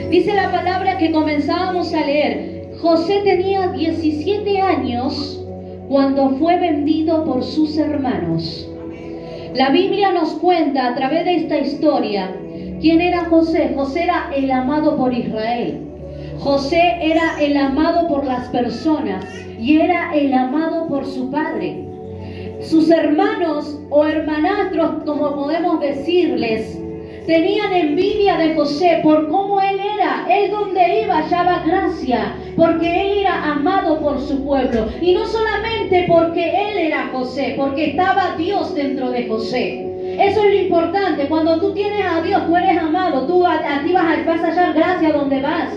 Dice la palabra que comenzábamos a leer. José tenía 17 años cuando fue vendido por sus hermanos. La Biblia nos cuenta a través de esta historia quién era José. José era el amado por Israel. José era el amado por las personas y era el amado por su padre. Sus hermanos o hermanastros, como podemos decirles, tenían envidia de José por cómo él era. Él donde iba hallaba gracia, porque él era amado por su pueblo. Y no solamente porque él era José, porque estaba Dios dentro de José. Eso es lo importante. Cuando tú tienes a Dios, tú eres amado. Tú a ti vas a hallar gracia donde vas.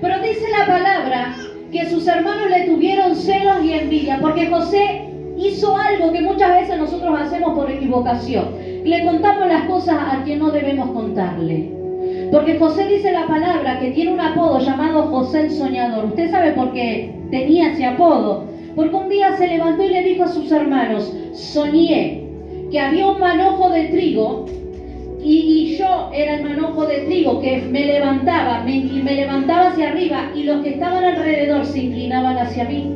Pero dice la palabra que sus hermanos le tuvieron celos y envidia, porque José hizo algo que muchas veces nosotros hacemos por equivocación. Le contamos las cosas a quien no debemos contarle. Porque José dice la palabra que tiene un apodo llamado José el Soñador. Usted sabe por qué tenía ese apodo. Porque un día se levantó y le dijo a sus hermanos: soñé que había un manojo de trigo y yo era el manojo de trigo que me levantaba hacia arriba y los que estaban alrededor se inclinaban hacia mí.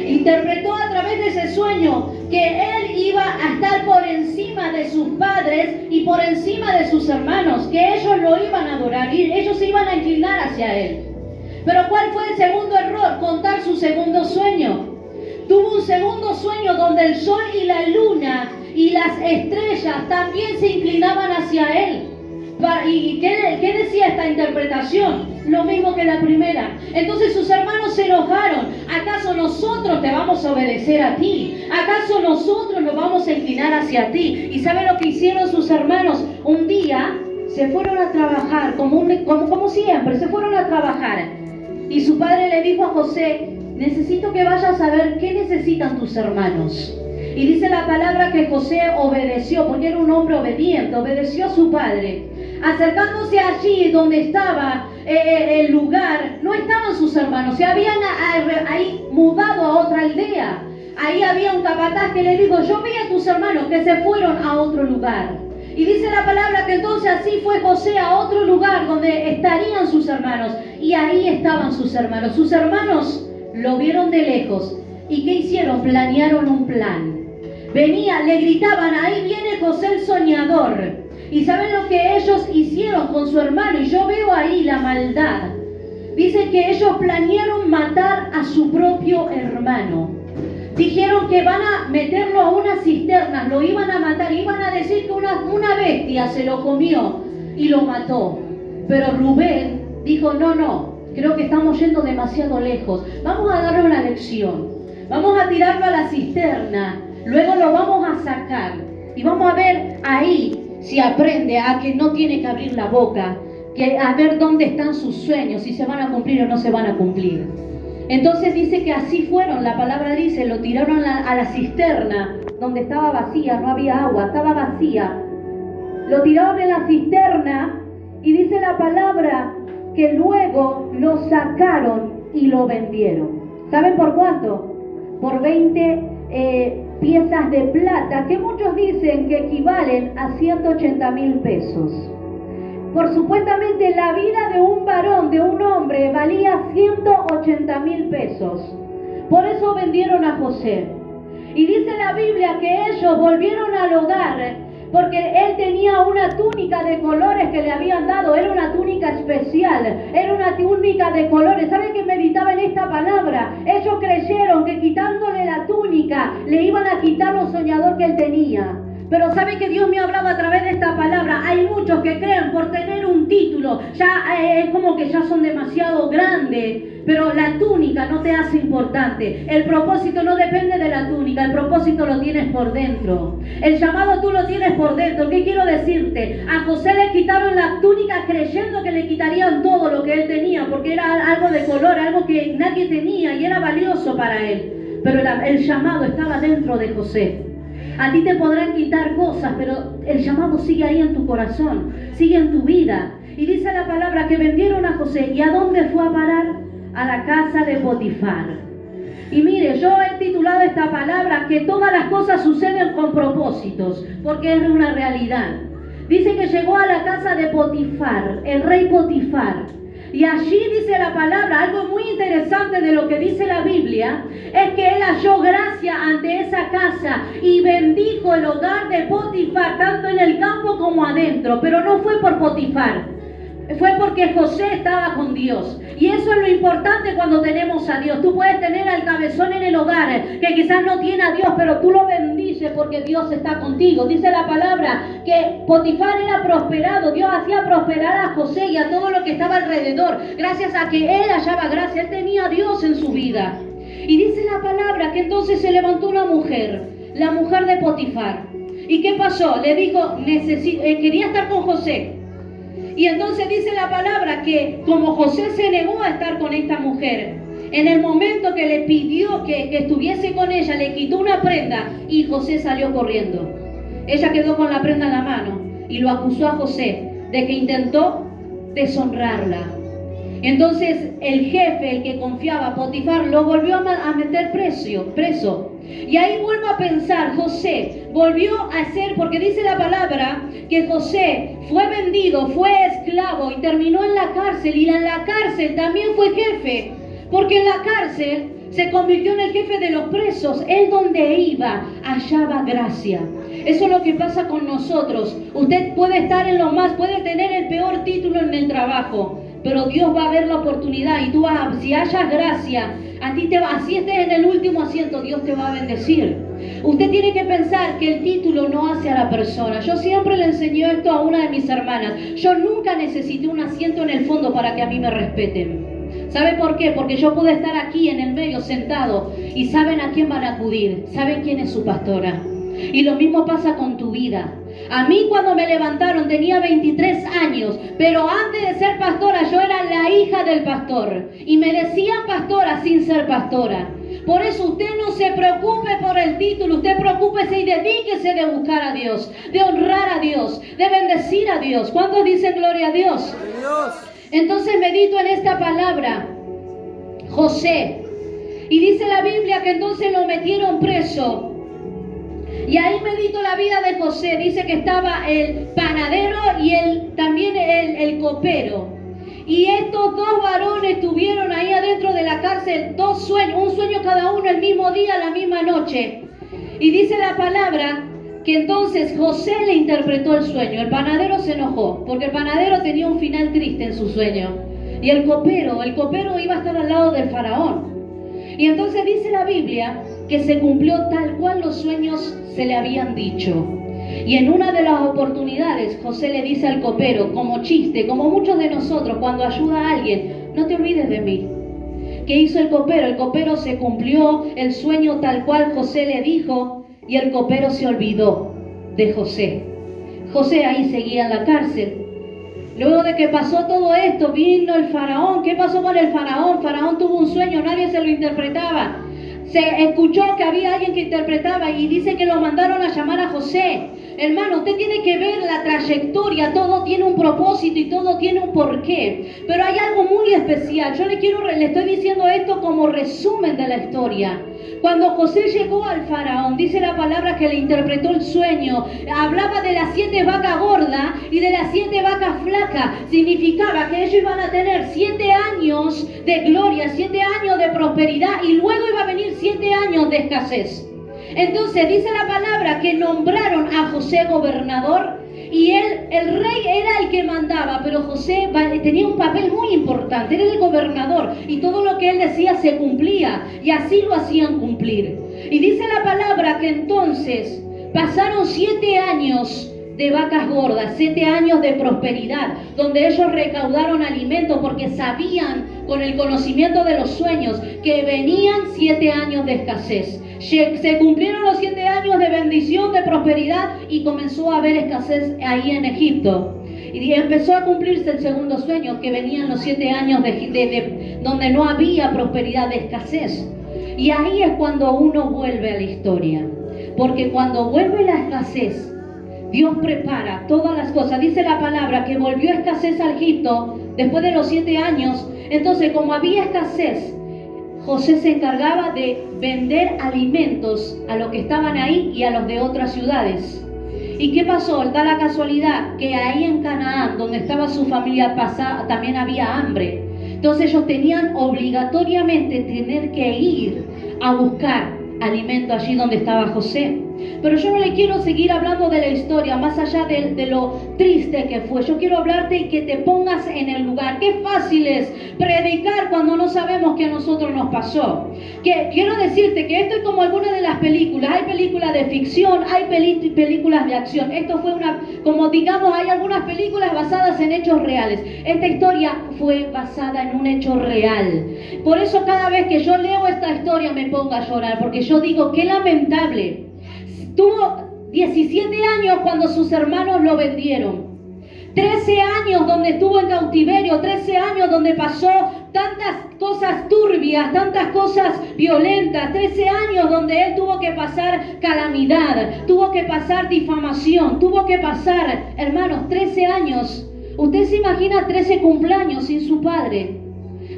Interpretó a través de ese sueño que él iba a estar por encima de sus padres y por encima de sus hermanos, que ellos lo iban a adorar y ellos se iban a inclinar hacia él. Pero ¿cuál fue el segundo error? Contar su segundo sueño. Tuvo un segundo sueño donde el sol y la luna y las estrellas también se inclinaban hacia él. ¿Y qué decía esta interpretación? Lo mismo que la primera. Entonces sus hermanos se enojaron. ¿Acaso nosotros te vamos a obedecer a ti? ¿Acaso nosotros nos vamos a inclinar hacia ti? ¿Y sabe lo que hicieron sus hermanos? Un día se fueron a trabajar, como siempre, se fueron a trabajar. Y su padre le dijo a José: necesito que vayas a ver qué necesitan tus hermanos. Y dice la palabra que José obedeció, porque era un hombre obediente, obedeció a su padre. Acercándose allí donde estaba el lugar, no estaban sus hermanos, se habían ahí mudado a otra aldea. Ahí había un capataz que le dijo: yo vi a tus hermanos que se fueron a otro lugar. Y dice la palabra que entonces así fue José a otro lugar donde estarían sus hermanos. Y ahí estaban sus hermanos. Sus hermanos lo vieron de lejos. ¿Y qué hicieron? Planearon un plan. Le gritaban: ahí viene José el Soñador. ¿Y saben lo que ellos hicieron con su hermano? Y yo veo ahí la maldad. Dice que ellos planearon matar a su propio hermano. Dijeron que van a meterlo a una cisterna, lo iban a matar, iban a decir que una bestia se lo comió y lo mató. Pero Rubén dijo: no, creo que estamos yendo demasiado lejos. Vamos a darle una lección. Vamos a tirarlo a la cisterna, luego lo vamos a sacar y vamos a ver ahí si aprende a que no tiene que abrir la boca, a ver dónde están sus sueños, si se van a cumplir o no se van a cumplir. Entonces dice que así fueron, la palabra dice, lo tiraron a la cisterna, donde estaba vacía, no había agua, estaba vacía. Lo tiraron en la cisterna y dice la palabra que luego lo sacaron y lo vendieron. ¿Saben por cuánto? Por 20 piezas de plata, que muchos dicen que equivalen a 180,000 pesos. Por supuestamente la vida de un varón, de un hombre, valía 180,000 pesos. Por eso vendieron a José. Y dice la Biblia que ellos volvieron al hogar porque él tenía una túnica de colores que le habían dado. Era una túnica especial, era una túnica de colores. ¿Saben qué meditaba en esta palabra? Ellos creyeron que quitándole la túnica le iban a quitar lo soñador que él tenía. Pero ¿sabe que Dios me hablaba a través de esta palabra? Hay muchos que creen por tener un título, ya es como que ya son demasiado grandes, pero la túnica no te hace importante. El propósito no depende de la túnica, el propósito lo tienes por dentro. El llamado tú lo tienes por dentro. ¿Qué quiero decirte? A José le quitaron la túnica creyendo que le quitarían todo lo que él tenía, porque era algo de color, algo que nadie tenía y era valioso para él. Pero el llamado estaba dentro de José. A ti te podrán quitar cosas, pero el llamado sigue ahí en tu corazón, sigue en tu vida. Y dice la palabra que vendieron a José. ¿Y a dónde fue a parar? A la casa de Potifar. Y mire, yo he titulado esta palabra que todas las cosas suceden con propósitos, porque es una realidad. Dice que llegó a la casa de Potifar, el rey Potifar. Y allí dice la palabra, algo muy interesante de lo que dice la Biblia, es que él halló gracia ante esa casa y bendijo el hogar de Potifar, tanto en el campo como adentro. Pero no fue por Potifar, fue porque José estaba con Dios. Y eso es lo importante cuando tenemos a Dios. Tú puedes tener al cabezón en el hogar, que quizás no tiene a Dios, pero tú lo bendices porque Dios está contigo. Dice la palabra que Potifar era prosperado. Dios hacía prosperar a José y a todo lo que estaba alrededor, gracias a que él hallaba gracia. Él tenía a Dios en su vida. Y dice la palabra que entonces se levantó una mujer, la mujer de Potifar. ¿Y qué pasó? Le dijo, quería estar con José. Y entonces dice la palabra que como José se negó a estar con esta mujer, en el momento que le pidió que estuviese con ella, le quitó una prenda y José salió corriendo. Ella quedó con la prenda en la mano y lo acusó a José de que intentó deshonrarla. Entonces el jefe, el que confiaba, Potifar, lo volvió a meter preso. Y ahí vuelvo a pensar, José volvió a ser, porque dice la palabra que José fue vendido, fue esclavo y terminó en la cárcel. Y en la cárcel también fue jefe, porque en la cárcel se convirtió en el jefe de los presos. Él donde iba hallaba gracia. Eso es lo que pasa con nosotros. Usted puede estar en lo más, puede tener el peor título en el trabajo, pero Dios va a ver la oportunidad y tú si hayas gracia, así estés en el último asiento, Dios te va a bendecir. Usted tiene que pensar que el título no hace a la persona. Yo siempre le enseñé esto a una de mis hermanas. Yo nunca necesité un asiento en el fondo para que a mí me respeten. ¿Sabe por qué? Porque yo puedo estar aquí en el medio sentado y saben a quién van a acudir, saben quién es su pastora. Y lo mismo pasa con tu vida. A mí cuando me levantaron tenía 23 años, pero antes de ser pastora yo era la hija del pastor y me decían pastora sin ser pastora. Por eso usted no se preocupe por el título, usted preocúpese y dedíquese de buscar a Dios, de honrar a Dios, de bendecir a Dios. ¿Cuántos dicen gloria a Dios? Entonces medito en esta palabra, José, y dice la Biblia que entonces lo metieron preso. Y ahí medito la vida de José. Dice que estaba el panadero y también el copero. Y estos dos varones tuvieron ahí adentro de la cárcel dos sueños, un sueño cada uno el mismo día, la misma noche. Y dice la palabra que entonces José le interpretó el sueño. El panadero se enojó porque el panadero tenía un final triste en su sueño. Y el copero iba a estar al lado del faraón. Y entonces dice la Biblia que se cumplió tal cual los sueños se le habían dicho. Y en una de las oportunidades José le dice al copero, como chiste, como muchos de nosotros cuando ayuda a alguien, no te olvides de mí. ¿Qué hizo el copero? El copero se cumplió el sueño tal cual José le dijo y el copero se olvidó de José. José ahí seguía en la cárcel. Luego de que pasó todo esto, vino el faraón. ¿Qué pasó con el faraón? Faraón tuvo un sueño, nadie se lo interpretaba. Se escuchó que había alguien que interpretaba y dice que lo mandaron a llamar a José. Hermano, usted tiene que ver la trayectoria, todo tiene un propósito y todo tiene un porqué. Pero hay algo muy especial. Yo le estoy diciendo esto como resumen de la historia. Cuando José llegó al faraón, dice la palabra que le interpretó el sueño. Hablaba de las 7 vacas gordas y de las 7 vacas flacas. Significaba que ellos iban a tener 7 años de gloria, 7 años de prosperidad y luego iba a venir 7 años de escasez. Entonces dice la palabra que nombraron a José gobernador y el rey era el que mandaba, pero José tenía un papel muy importante, era el gobernador y todo lo que él decía se cumplía y así lo hacían cumplir. Y dice la palabra que entonces pasaron 7 años de vacas gordas, 7 años de prosperidad, donde ellos recaudaron alimento porque sabían con el conocimiento de los sueños que venían 7 años de escasez. Se cumplieron los 7 años de bendición, de prosperidad y comenzó a haber escasez ahí en Egipto. Y empezó a cumplirse el segundo sueño, que venían los 7 años donde no había prosperidad, de escasez. Y ahí es cuando uno vuelve a la historia. Porque cuando vuelve la escasez, Dios prepara todas las cosas. Dice la palabra que volvió escasez a Egipto después de los 7 años. Entonces, como había escasez, José se encargaba de vender alimentos a los que estaban ahí y a los de otras ciudades. ¿Y qué pasó? Da la casualidad que ahí en Canaán, donde estaba su familia pasada, también había hambre. Entonces ellos tenían obligatoriamente tener que ir a buscar alimento allí donde estaba José. Pero yo no le quiero seguir hablando de la historia, más allá de lo triste que fue. Yo quiero hablarte y que te pongas en el lugar. Qué fácil es predicar cuando no sabemos qué a nosotros nos pasó. Quiero decirte que esto es como algunas de las películas. Hay películas de ficción, hay películas de acción. Esto fue como digamos, hay algunas películas basadas en hechos reales. Esta historia fue basada en un hecho real. Por eso cada vez que yo leo esta historia me pongo a llorar, porque yo digo, qué lamentable. Tuvo 17 años cuando sus hermanos lo vendieron. 13 años donde estuvo en cautiverio, 13 años donde pasó tantas cosas turbias, tantas cosas violentas, 13 años donde él tuvo que pasar calamidad, tuvo que pasar difamación, tuvo que pasar, hermanos, 13 años. Usted se imagina 13 cumpleaños sin su padre,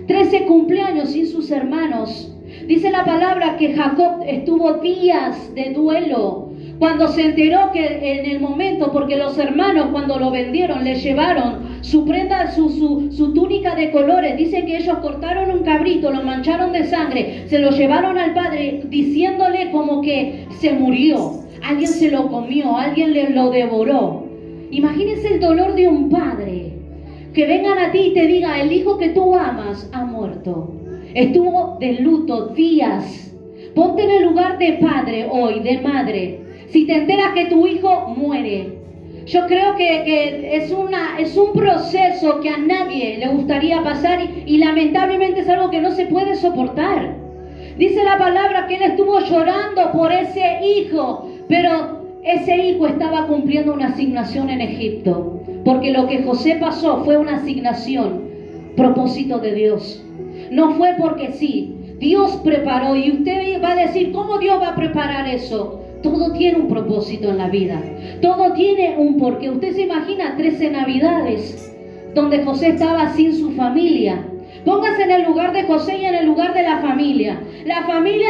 13 cumpleaños sin sus hermanos. Dice la palabra que Jacob estuvo días de duelo cuando se enteró que en el momento, porque los hermanos cuando lo vendieron le llevaron su prenda, su túnica de colores. Dicen que ellos cortaron un cabrito, lo mancharon de sangre, se lo llevaron al padre diciéndole como que se murió, alguien se lo comió, alguien lo devoró. Imagínense el dolor de un padre, que vengan a ti y te diga, el hijo que tú amas ha muerto. Estuvo de luto días. Ponte en el lugar de padre hoy, de madre. Si te enteras que tu hijo muere, yo creo que es un proceso que a nadie le gustaría pasar y lamentablemente es algo que no se puede soportar. Dice la palabra que él estuvo llorando por ese hijo, pero ese hijo estaba cumpliendo una asignación en Egipto, porque lo que José pasó fue una asignación, propósito de Dios. No fue porque sí, Dios preparó. Y usted va a decir, ¿cómo Dios va a preparar eso? Todo tiene un propósito en la vida, todo tiene un porqué. Usted se imagina 13 navidades donde José estaba sin su familia. Póngase en el lugar de José y en el lugar de la familia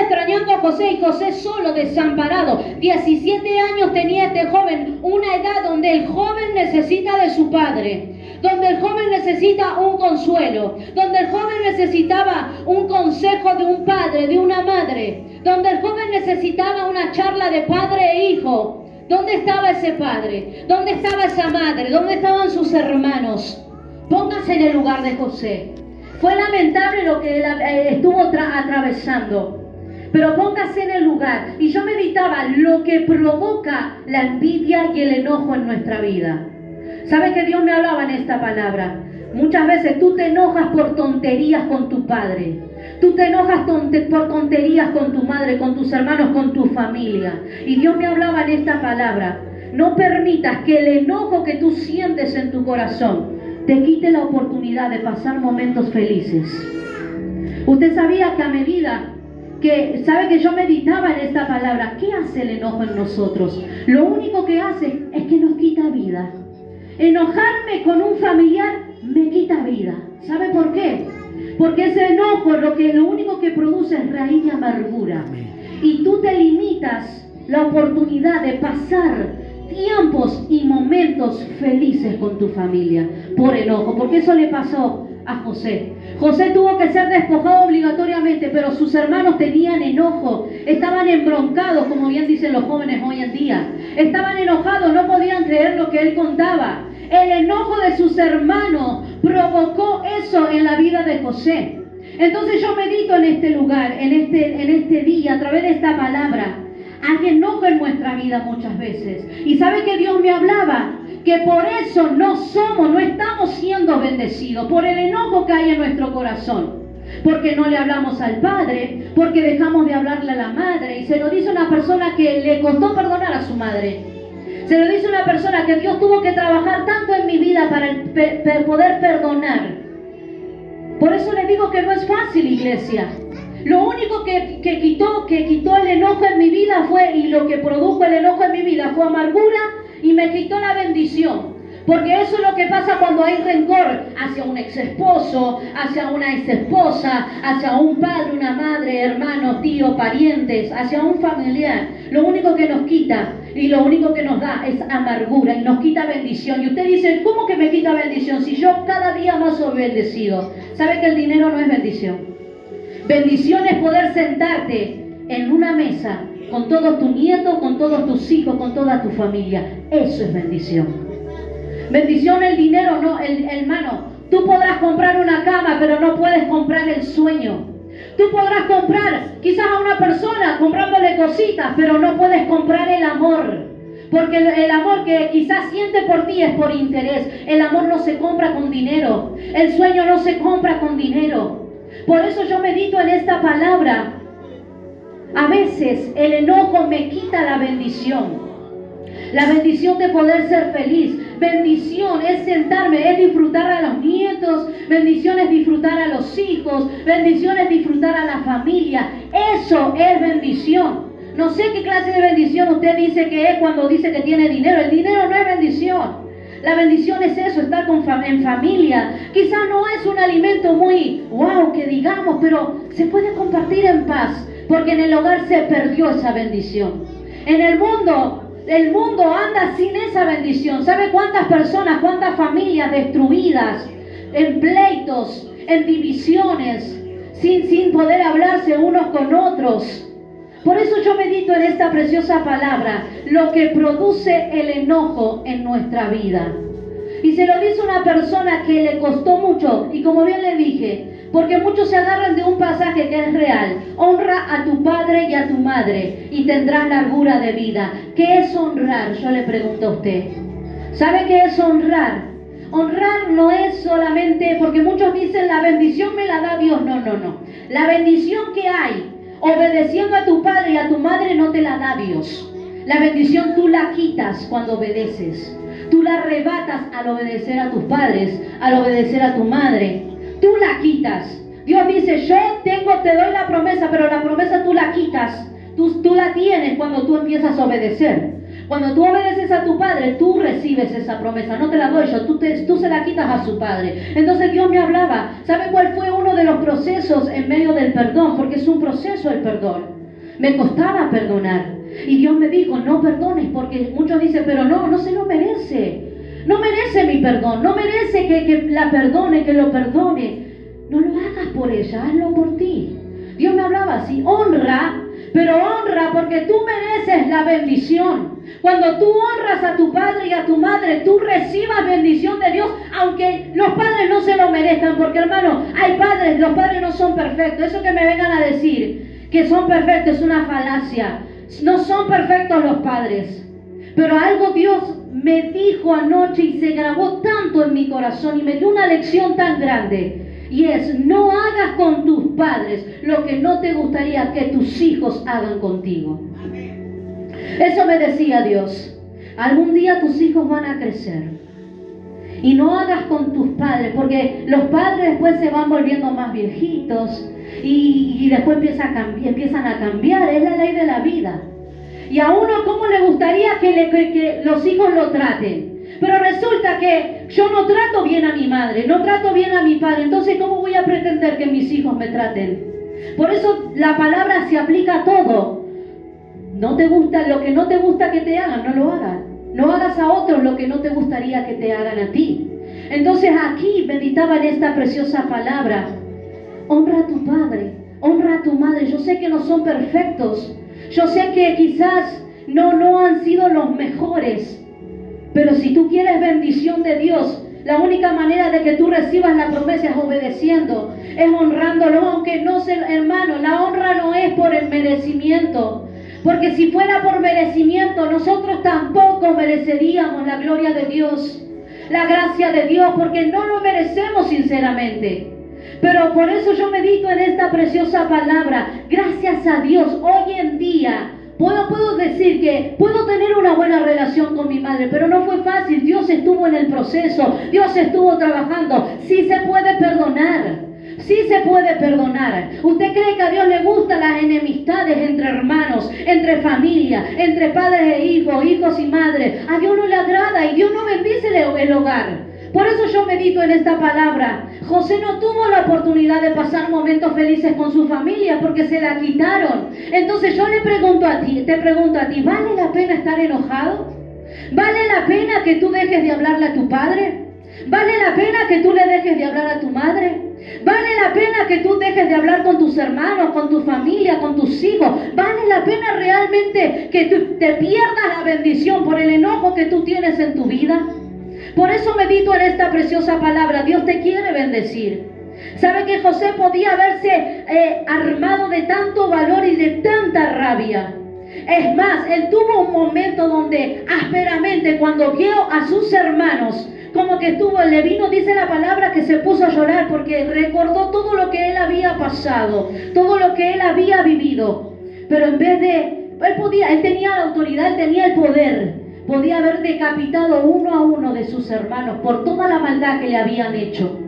extrañando a José y José solo, desamparado. 17 años tenía este joven, una edad donde el joven necesita de su padre, donde el joven necesita un consuelo, donde el joven necesitaba un consejo de un padre, de una madre, donde el joven necesitaba una charla de padre e hijo. ¿Dónde estaba ese padre? ¿Dónde estaba esa madre? ¿Dónde estaban sus hermanos? Póngase en el lugar de José. Fue lamentable lo que él estuvo atravesando, pero póngase en el lugar. Y yo meditaba lo que provoca la envidia y el enojo en nuestra vida. ¿Sabe que Dios me hablaba en esta palabra? Muchas veces tú te enojas por tonterías con tu padre. Tú te enojas por tonterías con tu madre, con tus hermanos, con tu familia. Y Dios me hablaba en esta palabra. No permitas que el enojo que tú sientes en tu corazón te quite la oportunidad de pasar momentos felices. Usted sabía que a medida sabe que yo meditaba en esta palabra, ¿qué hace el enojo en nosotros? Lo único que hace es que nos quita vida. Enojarme con un familiar me quita vida. ¿Sabe por qué? Porque ese enojo lo único que produce es raíz de amargura. Y tú te limitas la oportunidad de pasar tiempos y momentos felices con tu familia por enojo, porque eso le pasó a José. José tuvo que ser despojado obligatoriamente, pero sus hermanos tenían enojo, estaban embroncados, como bien dicen los jóvenes hoy en día. Estaban enojados, no podían creer lo que él contaba. El enojo de sus hermanos provocó eso en la vida de José. Entonces yo medito en este lugar, en este día, a través de esta palabra. Hay enojo en nuestra vida muchas veces. Y sabe que Dios me hablaba que por eso no estamos siendo bendecidos, por el enojo que hay en nuestro corazón. Porque no le hablamos al padre, porque dejamos de hablarle a la madre. Y se lo dice una persona que le costó perdonar a su madre. Se lo dice una persona que Dios tuvo que trabajar tanto en mi vida para poder perdonar. Por eso le digo que no es fácil, iglesia. Lo único que quitó el enojo en mi vida y lo que produjo el enojo en mi vida fue amargura y me quitó la bendición. Porque eso es lo que pasa cuando hay rencor hacia un ex esposo, hacia una ex esposa, hacia un padre, una madre, hermano, tío, parientes, hacia un familiar. Lo único que nos quita y lo único que nos da es amargura y nos quita bendición. Y usted dice, ¿cómo que me quita bendición si yo cada día más soy bendecido? ¿Sabe que el dinero no es bendición? Bendición es poder sentarte en una mesa con todos tus nietos, con todos tus hijos, con toda tu familia. Eso es bendición. Bendición, el dinero no, hermano. Tú podrás comprar una cama, pero no puedes comprar el sueño. Tú podrás comprar quizás a una persona comprándole cositas, pero no puedes comprar el amor. Porque el amor que quizás siente por ti es por interés. El amor no se compra con dinero. El sueño no se compra con dinero. Por eso yo medito en esta palabra. A veces el enojo me quita la bendición. La bendición de poder ser feliz. Bendición es sentarme, es disfrutar a los nietos. Bendición es disfrutar a los hijos. Bendición es disfrutar a la familia. Eso es bendición. No sé qué clase de bendición usted dice que es cuando dice que tiene dinero. El dinero no es bendición. La bendición es eso, estar en familia. Quizás no es un alimento muy wow que digamos, pero se puede compartir en paz. Porque en el hogar se perdió esa bendición. En el mundo anda sin esa bendición. ¿Sabe cuántas personas, cuántas familias destruidas, en pleitos, en divisiones, sin poder hablarse unos con otros? Por eso yo medito en esta preciosa palabra, lo que produce el enojo en nuestra vida. Y se lo dice una persona que le costó mucho, y como bien le dije, porque muchos se agarran de un pasaje que es real. Honra a tu padre y a tu madre y tendrás largura de vida. ¿Qué es honrar? Yo le pregunto a usted. ¿Sabe qué es honrar? Honrar no es solamente, porque muchos dicen la bendición me la da Dios. No. La bendición que hay obedeciendo a tu padre y a tu madre no te la da Dios. La bendición tú la quitas cuando obedeces. Tú la arrebatas al obedecer a tus padres, al obedecer a tu madre. Tú la quitas. Dios dice, yo te doy la promesa, pero la promesa tú la quitas. Tú la tienes cuando tú empiezas a obedecer. Cuando tú obedeces a tu padre, tú recibes esa promesa. No te la doy yo, tú se la quitas a su padre. Entonces Dios me hablaba. ¿Sabe cuál fue uno de los procesos en medio del perdón? Porque es un proceso el perdón. Me costaba perdonar. Y Dios me dijo, no perdones, porque muchos dicen, pero no se lo merece. No merece mi perdón, no merece que la perdone, que lo perdone. No lo hagas por ella, hazlo por ti. Dios me hablaba así, honra, pero honra porque tú mereces la bendición. Cuando tú honras a tu padre y a tu madre, tú recibas bendición de Dios, aunque los padres no se lo merezcan, porque hermano, hay padres, los padres no son perfectos. Eso que me vengan a decir, que son perfectos, es una falacia. No son perfectos los padres, pero algo Dios me dijo anoche y se grabó tanto en mi corazón y me dio una lección tan grande, y es, no hagas con tus padres lo que no te gustaría que tus hijos hagan contigo. Eso me decía Dios. Algún día tus hijos van a crecer y no hagas con tus padres, porque los padres después se van volviendo más viejitos y después empiezan a cambiar. Es la ley de la vida. Y a uno, ¿cómo le gustaría que los hijos lo traten? Pero resulta que yo no trato bien a mi madre, no trato bien a mi padre. Entonces, ¿cómo voy a pretender que mis hijos me traten? Por eso la palabra se aplica a todo. No te gusta lo que no te gusta que te hagan, no lo hagas. No hagas a otros lo que no te gustaría que te hagan a ti. Entonces aquí meditaba en esta preciosa palabra. Honra a tu padre, honra a tu madre. Yo sé que no son perfectos. Yo sé que quizás no han sido los mejores. Pero si tú quieres bendición de Dios, la única manera de que tú recibas la promesa es obedeciendo, es honrándolo. Aunque no sé, hermano, la honra no es por el merecimiento. Porque si fuera por merecimiento, nosotros tampoco mereceríamos la gloria de Dios, la gracia de Dios, porque no lo merecemos sinceramente. Pero por eso yo medito en esta preciosa palabra. Gracias a Dios, hoy en día puedo decir que puedo tener una buena relación con mi madre, pero no fue fácil. Dios estuvo en el proceso, Dios estuvo trabajando. Sí se puede perdonar, sí se puede perdonar. ¿Usted cree que a Dios le gustan las enemistades entre hermanos, entre familia, entre padres e hijos, hijos y madres? A Dios no le agrada y Dios no bendice el hogar. Por eso yo medito en esta palabra. José no tuvo la oportunidad de pasar momentos felices con su familia porque se la quitaron. Entonces yo te pregunto a ti, ¿vale la pena estar enojado? ¿Vale la pena que tú dejes de hablarle a tu padre? ¿Vale la pena que tú le dejes de hablar a tu madre? ¿Vale la pena que tú dejes de hablar con tus hermanos, con tu familia, con tus hijos? ¿Vale la pena realmente que tú te pierdas la bendición por el enojo que tú tienes en tu vida? Por eso medito en esta preciosa palabra. Dios te quiere bendecir. ¿Sabe que José podía haberse armado de tanto valor y de tanta rabia? Es más, él tuvo un momento donde ásperamente, cuando vio a sus hermanos, como que le vino, dice la palabra, que se puso a llorar porque recordó todo lo que él había pasado, todo lo que él había vivido. Pero en vez de, él tenía la autoridad, él tenía el poder. Podía haber decapitado uno a uno de sus hermanos por toda la maldad que le habían hecho.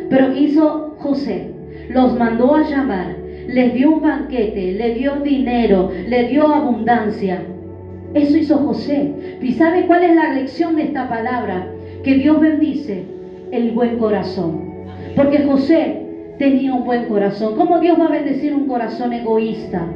Pero ¿qué hizo José? Los mandó a llamar, les dio un banquete, le dio dinero, le dio abundancia. Eso hizo José. ¿Y sabe cuál es la lección de esta palabra? Que Dios bendice el buen corazón. Porque José tenía un buen corazón. ¿Cómo Dios va a bendecir un corazón egoísta?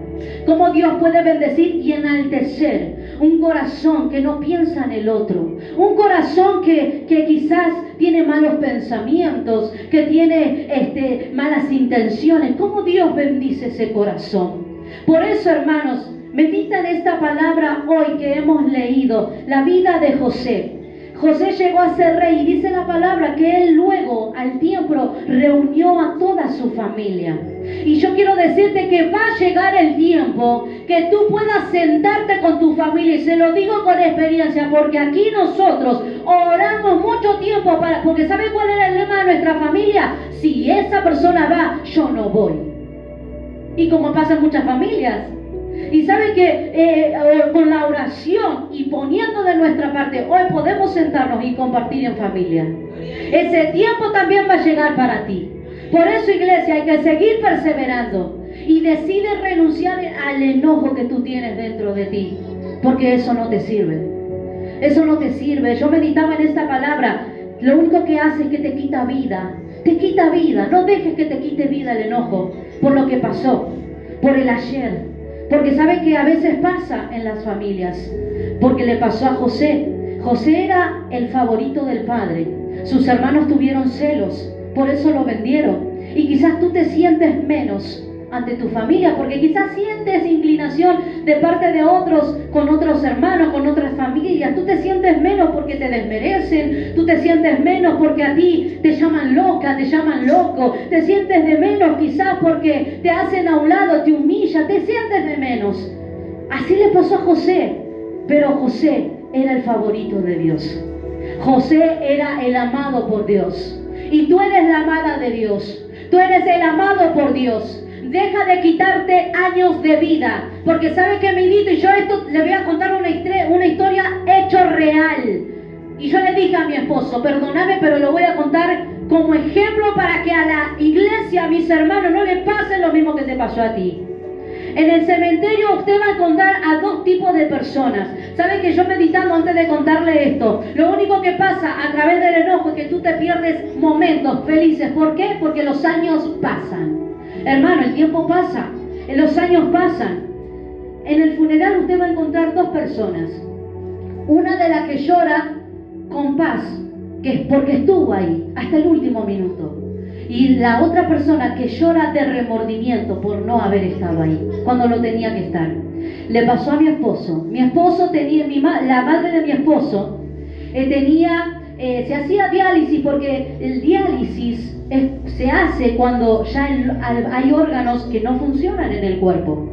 ¿Cómo Dios puede bendecir y enaltecer un corazón que no piensa en el otro? Un corazón que quizás tiene malos pensamientos, que tiene malas intenciones. ¿Cómo Dios bendice ese corazón? Por eso, hermanos, medita en esta palabra hoy que hemos leído, la vida de José. José llegó a ser rey y dice la palabra que él luego, al tiempo, reunió a toda su familia. Y yo quiero decirte que va a llegar el tiempo que tú puedas sentarte con tu familia, y se lo digo con experiencia, porque aquí nosotros oramos mucho tiempo porque ¿sabe cuál era el lema de nuestra familia? Si esa persona va, yo no voy. Y como pasa en muchas familias. Y sabe que con la oración y poniendo de nuestra parte, hoy podemos sentarnos y compartir en familia. Ese tiempo también va a llegar para ti. Por eso, iglesia, hay que seguir perseverando y decide renunciar al enojo que tú tienes dentro de ti, porque eso no te sirve. Eso no te sirve. Yo meditaba en esta palabra. Lo único que hace es que te quita vida. Te quita vida. No dejes que te quite vida el enojo por lo que pasó, por el ayer. Porque sabe que a veces pasa en las familias, porque le pasó a José. José era el favorito del padre. Sus hermanos tuvieron celos, por eso lo vendieron. Y quizás tú te sientes menos ante tu familia, porque quizás sientes inclinación de parte de otros, con otros hermanos, con otras familias. Tú te sientes menos porque te desmerecen, tú te sientes menos porque a ti te llaman loca, te llaman loco, te sientes de menos quizás porque te hacen a un lado, te humilla, te sientes de menos. Así le pasó a José, pero José era el favorito de Dios. José era el amado por Dios, y tú eres la amada de Dios, tú eres el amado por Dios. Deja de quitarte años de vida, porque sabe que medito, y yo esto le voy a contar una historia hecho real. Y yo le dije a mi esposo, perdóname, pero lo voy a contar como ejemplo para que a la iglesia, a mis hermanos, no le pase lo mismo que te pasó a ti. En el cementerio usted va a encontrar a dos tipos de personas. ¿Sabe que yo meditando antes de contarle esto? Lo único que pasa a través del enojo es que tú te pierdes momentos felices. ¿Por qué? Porque los años pasan. Hermano, el tiempo pasa, los años pasan. En el funeral usted va a encontrar dos personas. Una de las que llora con paz, que es porque estuvo ahí hasta el último minuto. Y la otra persona que llora de remordimiento por no haber estado ahí, cuando lo tenía que estar. Le pasó a mi esposo. Mi esposo tenía, la madre de mi esposo se hacía diálisis, porque el diálisis se hace cuando ya hay órganos que no funcionan en el cuerpo.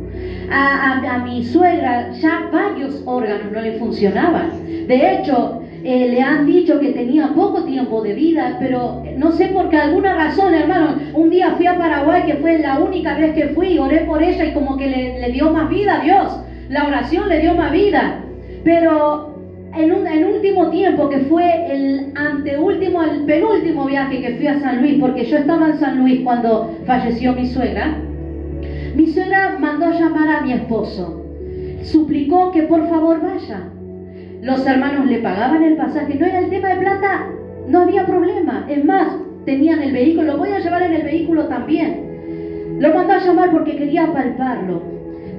A mi suegra ya varios órganos no le funcionaban. De hecho, le han dicho que tenía poco tiempo de vida, pero no sé por qué alguna razón, hermano. Un día fui a Paraguay, que fue la única vez que fui, oré por ella y como que le dio más vida a Dios. La oración le dio más vida. Pero en último tiempo, que fue el penúltimo viaje que fui a San Luis, porque yo estaba en San Luis cuando falleció mi suegra mandó a llamar a mi esposo, suplicó que por favor vaya. Los hermanos le pagaban el pasaje, no era el tema de plata, no había problema, es más, tenían el vehículo, lo voy a llevar en el vehículo también. Lo mandó a llamar porque quería palparlo,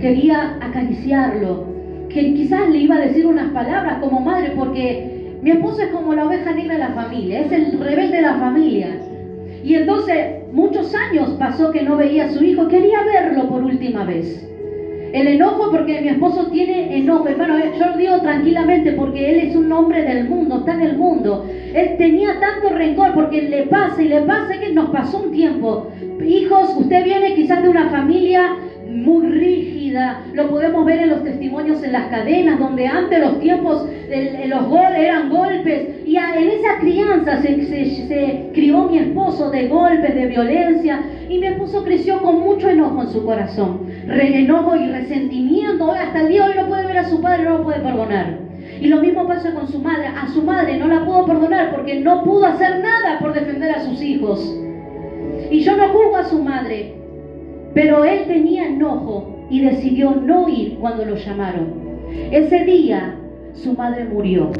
quería acariciarlo, que quizás le iba a decir unas palabras como madre, porque mi esposo es como la oveja negra de la familia, es el rebelde de la familia. Y entonces muchos años pasó que no veía a su hijo, quería verlo por última vez. El enojo, porque mi esposo tiene enojo, hermano, yo lo digo tranquilamente porque él es un hombre del mundo, está en el mundo. Él tenía tanto rencor porque le pasa que nos pasó un tiempo. Hijos, usted viene quizás de una familia muy rígida, lo podemos ver en los testimonios en las cadenas, donde antes los tiempos, los goles eran golpes, y en esa crianza se crió mi esposo de golpes, de violencia, y mi esposo creció con mucho enojo en su corazón, enojo y resentimiento. Hasta el día de hoy no puede ver a su padre, no lo puede perdonar. Y lo mismo pasa con su madre. A su madre no la pudo perdonar porque no pudo hacer nada por defender a sus hijos. Y yo no juzgo a su madre, pero él tenía enojo y decidió no ir cuando lo llamaron. Ese día su madre murió.